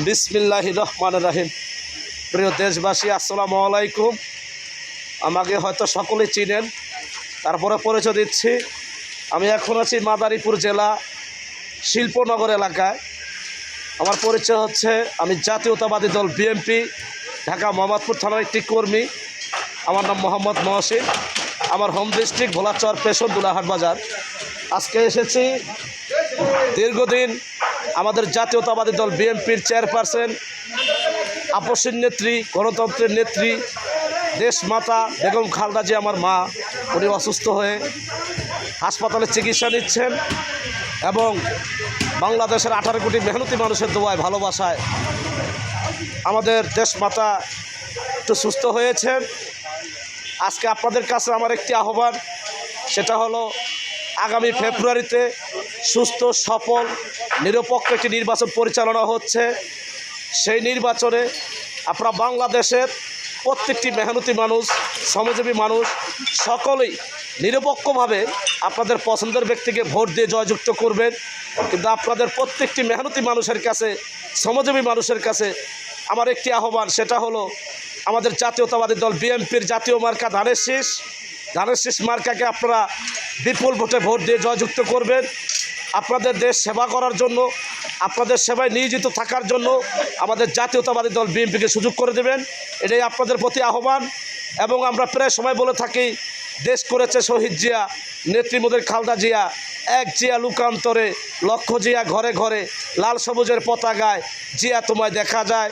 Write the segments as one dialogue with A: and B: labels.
A: বিসমিল্লাহির রহমানির রহিম। প্রিয় দেশবাসী, আসসালামু আলাইকুম। আমাকে হয়তো সকলেই চিনেন, তারপরে পরিচয় দিচ্ছি। আমি এখন আছি মাদারীপুর জেলা শিল্পনগর এলাকায়। আমার পরিচয় হচ্ছে, আমি জাতীয়তাবাদী দল বিএনপি ঢাকা মোহাম্মদপুর থানার একটি কর্মী। আমার নাম মোহাম্মদ মহসিন। আমার হোম ডিস্ট্রিক্ট ভোলাচর পেশন দুলাহাট বাজার। আজকে এসেছি দীর্ঘদিন আমাদের জাতীয়তাবাদী দল বিএনপির চেয়ারপারসন, আপসীর নেত্রী, গণতন্ত্রের নেত্রী, দেশমাতা বেগম খালেদা জিয়া আমার মা, উনি অসুস্থ হয়ে হাসপাতালে চিকিৎসা নিচ্ছেন এবং বাংলাদেশের 18 কোটি মেহনতি মানুষের দোয়ায় ভালোবাসায় আমাদের দেশমাতা একটু সুস্থ হয়েছেন। আজকে আপনাদের কাছে আমার একটি আহ্বান, সেটা হলো আগামী ফেব্রুয়ারিতে সুস্থ, সফল, নিরপেক্ষ একটি নির্বাচন পরিচালনা হচ্ছে। সেই নির্বাচনে আপনারা বাংলাদেশের প্রত্যেকটি মেহনতি মানুষ, শ্রমজীবী মানুষ সকলেই নিরপেক্ষভাবে আপনাদের পছন্দের ব্যক্তিকে ভোট দিয়ে জয়যুক্ত করবেন। কিন্তু আপনাদের প্রত্যেকটি মেহনতি মানুষের কাছে, শ্রমজীবী মানুষের কাছে আমার একটি আহ্বান, সেটা হলো আমাদের জাতীয়তাবাদী দল বিএনপির জাতীয় মার্কা ধানের শীষ মার্কাকে আপনারা বিপুল ভোটে ভোট দিয়ে জয়যুক্ত করবেন। আপনাদের দেশ সেবা করার জন্য, আপনাদের সেবায় নিয়োজিত থাকার জন্য আমাদের জাতীয়তাবাদী দল বিএনপিকে সুযোগ করে দেবেন, এটাই আপনাদের প্রতি আহ্বান। এবং আমরা প্রায় সময় বলে থাকি, দেশ করেছে শহীদ জিয়া, নেত্রী মোদের খালেদা জিয়া, এক জিয়া লুকান্তরে, লক্ষ জিয়া ঘরে ঘরে, লাল সবুজের পতাকায় জিয়া তোমায় দেখা যায়।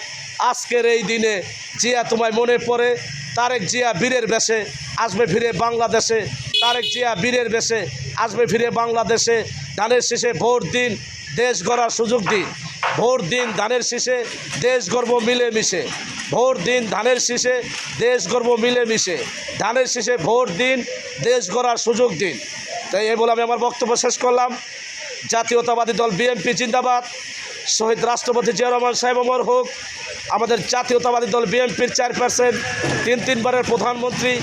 A: আজকের এই দিনে জিয়া তোমায় মনে পড়ে। তারেক জিয়া বীরের বেশে আসবে ফিরে বাংলাদেশে, তারেক জিয়া বীরের বেশে আসবে ফিরে বাংলাদেশে। ধানের শীষে ভোট দিন, দেশ গড়ার সুযোগ দিন। ভোট দিন ধানের শীষে, দেশ গর্ব মিলেমিশে। ভোট দিন ধানের শীষে, দেশ গর্ব মিলেমিশে। ধানের শীষে ভোট দিন, দেশ গড়ার সুযোগ দিন। তাই এই বলে আমি আমার বক্তব্য শেষ করলাম। জাতীয়তাবাদী দল বিএনপি জিন্দাবাদ। শহীদ রাষ্ট্রপতি জিয়া রহমান সাহেব অমর হোক। আমাদের জাতীয়তাবাদী দল বিএনপির চেয়ারপারসন, তিনবারের প্রধানমন্ত্রী,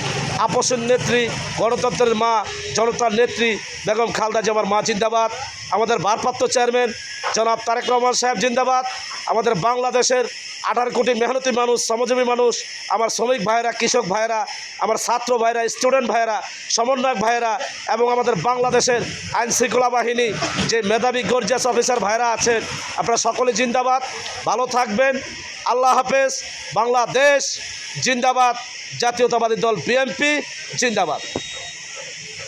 A: আপসীর নেত্রী, গণতন্ত্রের মা, জনতার নেত্রী বেগম খালেদা জিয়া আমার মা জিন্দাবাদ। আমাদের ভারপ্রাপ্ত চেয়ারম্যান জনাব তারেক রহমান সাহেব জিন্দাবাদ। আমাদের বাংলাদেশের 18 কোটি মেহনতি মানুষ, শ্রমজীবী মানুষ, আমার শ্রমিক ভাইয়েরা, কৃষক ভাইয়েরা, আমার ছাত্র ভাইয়েরা, স্টুডেন্ট ভাইয়েরা, সমন্বয়ক ভাইয়েরা এবং আমাদের বাংলাদেশের আইনশৃঙ্খলা বাহিনী যে মেধাবী গর্জিয়াস অফিসার ভাইয়েরা আছেন, আপনারা সকলে জিন্দাবাদ। ভালো থাকবেন। আল্লাহ হাফেজ। বাংলাদেশ জিন্দাবাদ। জাতীয়তাবাদী দল বিএনপি জিন্দাবাদ।